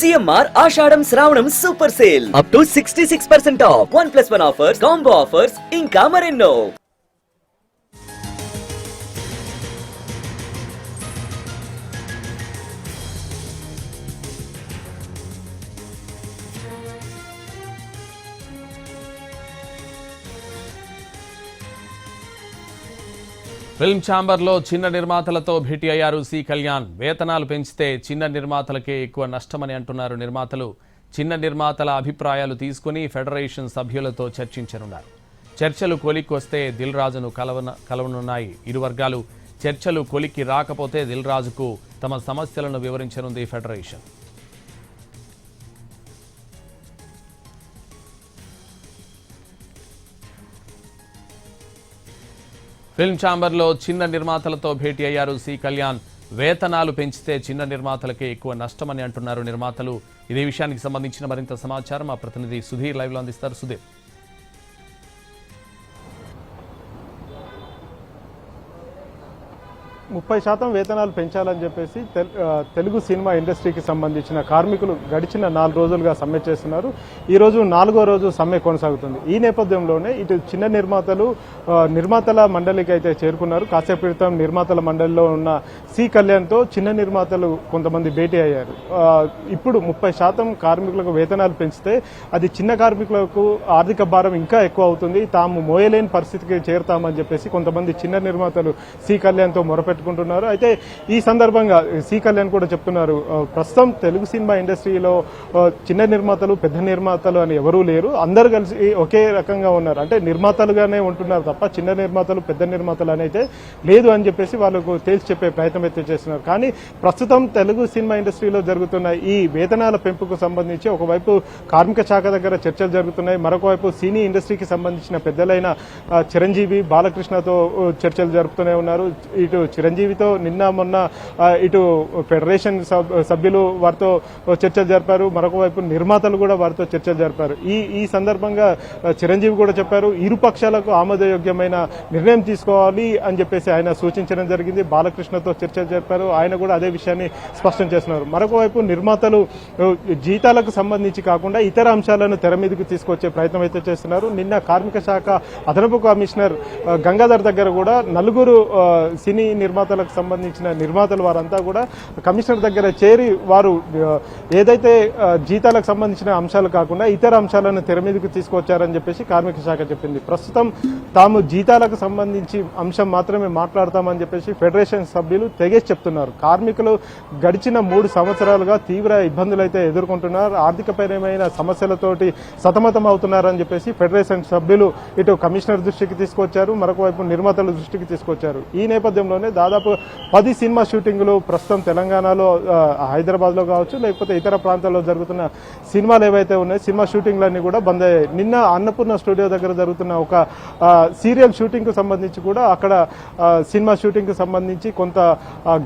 CMR ఆషాఢం శ్రావణం super sale up to 66% of 1+1 offers, combo offers ఇంకా మరెన్నో. ఫిల్మ్ ఛాంబర్లో చిన్న నిర్మాతలతో భేటీ అయ్యారు సి కళ్యాణ్. వేతనాలు పెంచితే చిన్న నిర్మాతలకే ఎక్కువ నష్టమని అంటున్నారు నిర్మాతలు. చిన్న నిర్మాతల అభిప్రాయాలు తీసుకుని ఫెడరేషన్ సభ్యులతో చర్చించనున్నారు. చర్చలు కొలిక్కి వస్తే దిల్ రాజును కలవనున్నాయి ఇరు వర్గాలు. చర్చలు కొలిక్కి రాకపోతే దిల్ రాజుకు తమ సమస్యలను వివరించనుంది ఫెడరేషన్. ఫిల్మ్ ఛాంబర్లో చిన్న నిర్మాతలతో భేటీ అయ్యారు సి కళ్యాణ్. వేతనాలు పెంచితే చిన్న నిర్మాతలకే ఎక్కువ నష్టమని అంటున్నారు నిర్మాతలు. ఇదే విషయానికి సంబంధించిన మరింత సమాచారం మా ప్రతినిధి సుధీర్ లైవ్లో అందిస్తారు. సుధీర్, 30% వేతనాలు పెంచాలని చెప్పేసి తెలుగు సినిమా ఇండస్ట్రీకి సంబంధించిన కార్మికులు గడిచిన 4 రోజులుగా సమ్మె చేస్తున్నారు. ఈరోజు 4వ రోజు సమ్మె కొనసాగుతుంది. ఈ నేపథ్యంలోనే ఇటు చిన్న నిర్మాతల మండలికి అయితే చేరుకున్నారు. కాసేపు క్రితం నిర్మాతల మండలిలో ఉన్న సి కళ్యాణ్తో చిన్న నిర్మాతలు కొంతమంది భేటీ అయ్యారు. ఇప్పుడు 30% కార్మికులకు వేతనాలు పెంచితే అది చిన్న కార్మికులకు ఆర్థిక భారం ఇంకా ఎక్కువ అవుతుంది, తాము మోయలేని పరిస్థితికి చేరుతామని చెప్పేసి కొంతమంది చిన్న నిర్మాతలు సి కళ్యాణ్తో మొరపెట్టుకుంటున్నారు. అయితే ఈ సందర్భంగా సి కళ్యాణ్ కూడా చెప్తున్నారు, ప్రస్తుతం తెలుగు సినిమా ఇండస్ట్రీలో చిన్న నిర్మాతలు పెద్ద నిర్మాతలు అని ఎవరూ లేరు, అందరు కలిసి ఒకే రకంగా ఉన్నారు. అంటే నిర్మాతలుగానే ఉంటున్నారు తప్ప చిన్న నిర్మాతలు పెద్ద నిర్మాతలు అని అయితే లేదు అని చెప్పేసి వాళ్ళకు తేల్చి చెప్పే ప్రయత్నం అయితే చేస్తున్నారు. కానీ ప్రస్తుతం తెలుగు సినిమా ఇండస్ట్రీలో జరుగుతున్న ఈ వేతనాల పెంపుకు సంబంధించి ఒకవైపు కార్మిక శాఖ దగ్గర చర్చలు జరుగుతున్నాయి, మరొక వైపు సినీ ఇండస్ట్రీకి సంబంధించిన పెద్దలైన చిరంజీవి, బాలకృష్ణతో చర్చలు జరుపుతూనే ఉన్నారు. ఇటు చిరంజీవితో నిన్న మొన్న ఇటు ఫెడరేషన్ సభ్యులు వారితో చర్చలు జరిపారు, మరొక వైపు నిర్మాతలు కూడా వారితో చర్చలు జరిపారు. ఈ సందర్భంగా చిరంజీవి కూడా చెప్పారు, ఇరు పక్షాలకు ఆమోదయోగ్యమైన నిర్ణయం తీసుకోవాలి అని చెప్పేసి ఆయన సూచించడం జరిగింది. బాలకృష్ణతో చర్చలు జరిపారు, ఆయన కూడా అదే విషయాన్ని స్పష్టం చేస్తున్నారు. మరొక వైపు నిర్మాతలు జీతాలకు సంబంధించి కాకుండా ఇతర అంశాలను తెర మీదకు తీసుకొచ్చే ప్రయత్నం అయితే చేస్తున్నారు. నిన్న కార్మిక శాఖ అదనపు కమిషనర్ గంగాధర్ దగ్గర కూడా 4 సినీ నిర్మాతలకు సంబంధించిన నిర్మాతలు వారంతా కూడా కమిషనర్ దగ్గర చేరి వారు ఏదైతే జీతాలకు సంబంధించిన అంశాలు కాకుండా ఇతర అంశాలను తెర మీదకు తీసుకొచ్చారని చెప్పేసి కార్మిక శాఖ చెప్పింది. ప్రస్తుతం తాము జీతాలకు సంబంధించి అంశం మాత్రమే మాట్లాడతామని చెప్పేసి ఫెడరేషన్ సభ్యులు తెగేసి చెప్తున్నారు. కార్మికులు గడిచిన 3 సంవత్సరాలుగా తీవ్ర ఇబ్బందులు అయితే ఎదుర్కొంటున్నారు, ఆర్థికపరమైన సమస్యలతోటి సతమతం అవుతున్నారని చెప్పేసి ఫెడరేషన్ సభ్యులు ఇటు కమిషనర్ దృష్టికి తీసుకొచ్చారు, మరొక వైపు నిర్మాతల దృష్టికి తీసుకొచ్చారు. ఈ నేపథ్యంలోనే దాదాపు 10 సినిమా షూటింగులు ప్రస్తుతం తెలంగాణలో హైదరాబాద్ లో కావచ్చు లేకపోతే ఇతర ప్రాంతాల్లో జరుగుతున్న సినిమాలు ఏవైతే ఉన్నాయో సినిమా షూటింగ్లన్నీ కూడా బంద్ అయ్యాయి. నిన్న అన్నపూర్ణ స్టూడియో దగ్గర జరుగుతున్న ఒక సీరియల్ షూటింగ్ కు సంబంధించి కూడా అక్కడ సినిమా షూటింగ్ కు సంబంధించి కొంత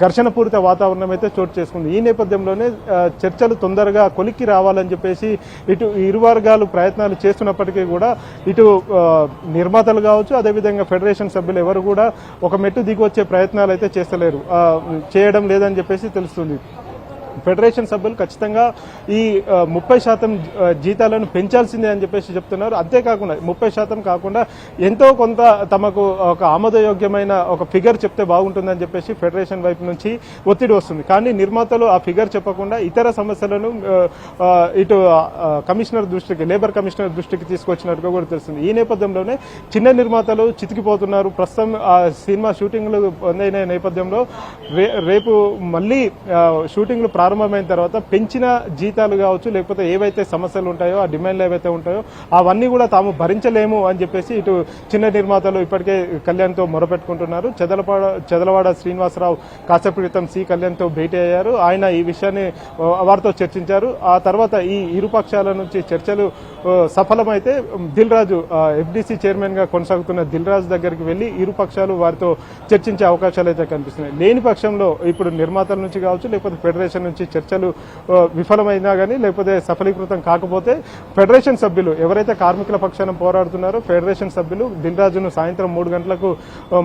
ఘర్షణ పూరిత వాతావరణం అయితే చోటు చేసుకుంది. ఈ నేపథ్యంలోనే చర్చలు తొందరగా కొలిక్కి రావాలని చెప్పేసి ఇటు ఇరు వర్గాలు ప్రయత్నాలు చేస్తున్నప్పటికీ కూడా ఇటు నిర్మాతలు కావచ్చు అదేవిధంగా ఫెడరేషన్ సభ్యులు ఎవరు కూడా ఒక మెట్టు దిగి వచ్చే ప్రయత్నాలు అయితే చేయడం లేదని చెప్పేసి తెలుస్తుంది. ఫెడరేషన్ సభ్యులు ఖచ్చితంగా ఈ 30% జీతాలను పెంచాల్సిందే అని చెప్పేసి చెప్తున్నారు. అంతేకాకుండా 30% కాకుండా ఎంతో కొంత తమకు ఒక ఆమోదయోగ్యమైన ఒక ఫిగర్ చెప్తే బాగుంటుందని చెప్పేసి ఫెడరేషన్ వైపు నుంచి ఒత్తిడి వస్తుంది. కానీ నిర్మాతలు ఆ ఫిగర్ చెప్పకుండా ఇతర సమస్యలను ఇటు కమిషనర్ దృష్టికి, లేబర్ కమిషనర్ దృష్టికి తీసుకొచ్చినట్టుగా కూడా తెలుస్తుంది. ఈ నేపథ్యంలోనే చిన్న నిర్మాతలు చితికిపోతున్నారు. ప్రస్తుతం ఆ సినిమా షూటింగ్లు పొందిన నేపథ్యంలో రేపు మళ్ళీ షూటింగ్లు ప్రారంభమైన తర్వాత పెంచిన జీతాలు కావచ్చు లేకపోతే ఏవైతే సమస్యలు ఉంటాయో ఆ డిమాండ్లు ఏవైతే ఉంటాయో అవన్నీ కూడా తాము భరించలేము అని చెప్పేసి ఇటు చిన్న నిర్మాతలు ఇప్పటికే కళ్యాణ్తో మొరపెట్టుకుంటున్నారు. చెదలవాడ శ్రీనివాసరావు కాసేపు క్రితం సి కళ్యాణ్తో భేటీ అయ్యారు. ఆయన ఈ విషయాన్ని వారితో చర్చించారు. ఆ తర్వాత ఈ ఇరు పక్షాల నుంచి చర్చలు సఫలమైతే దిల్ రాజు ఎఫ్డీసీ చైర్మన్ గా కొనసాగుతున్న దిల్ రాజు దగ్గరికి వెళ్లి ఇరు పక్షాలు వారితో చర్చించే అవకాశాలు అయితే కనిపిస్తున్నాయి. లేని పక్షంలో ఇప్పుడు నిర్మాతల నుంచి కావచ్చు లేకపోతే ఫెడరేషన్ నుంచి చర్చలు విఫలమైనా కానీ లేకపోతే సఫలీకృతం కాకపోతే ఫెడరేషన్ సభ్యులు ఎవరైతే కార్మికుల పక్షాన పోరాడుతున్నారో ఫెడరేషన్ సభ్యులు దిల్ రాజును సాయంత్రం 3 గంటలకు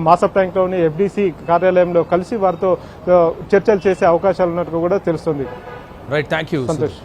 మాసప్ ట్యాంక్ లోని ఎఫ్డీసీ కార్యాలయంలో కలిసి వారితో చర్చలు చేసే అవకాశాలు ఉన్నట్టు కూడా తెలుస్తుంది. Right, thank you Santosh.